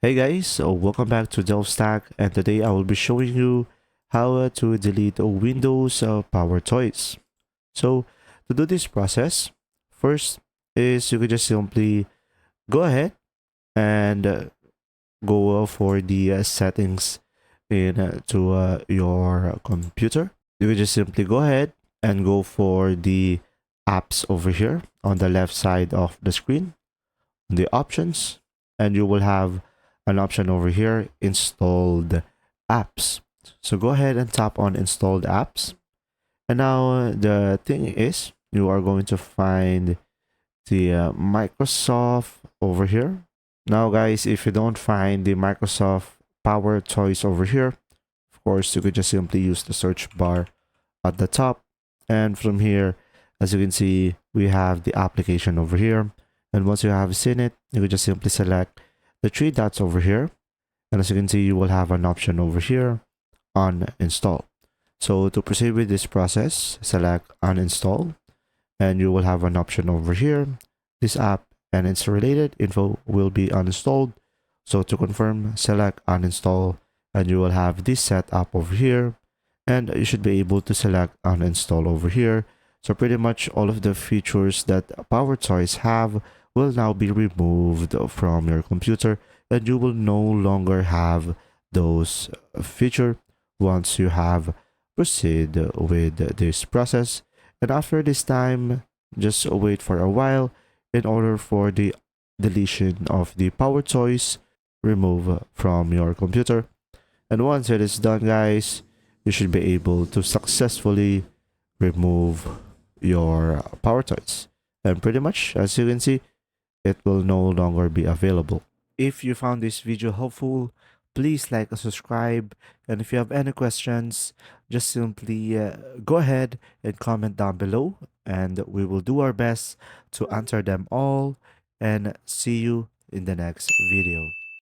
Hey guys, so welcome back to DelftStack, and today I will be showing you how to delete Windows PowerToys. So to do this process, first is you could just simply go ahead and go for the settings in to your computer. You could just simply go ahead and go for the apps over here on the left side of the screen, the options, and you will have an option over here, installed apps. So go ahead and tap on installed apps. And now the thing is, you are going to find the Microsoft over here. Now guys, if you don't find the Microsoft PowerToys over here, of course, you could just simply use the search bar at the top. And from here, as you can see, we have the application over here. And once you have seen it, you could just simply select the three dots over here. And as you can see, you will have an option over here, uninstall. So to proceed with this process, select uninstall, and you will have an option over here. This app and its related info will be uninstalled. So to confirm, select uninstall, and you will have this set up over here. And you should be able to select uninstall over here. So pretty much all of the features that PowerToys have will now be removed from your computer, and you will no longer have those feature once you have proceed with this process. And after this time, just wait for a while in order for the deletion of the PowerToys remove from your computer. And once it is done, guys, you should be able to successfully remove your PowerToys. And pretty much, as you can see, it will no longer be available. If you found this video helpful, please like and subscribe. And if you have any questions, just simply go ahead and comment down below, and we will do our best to answer them all. And see you in the next video.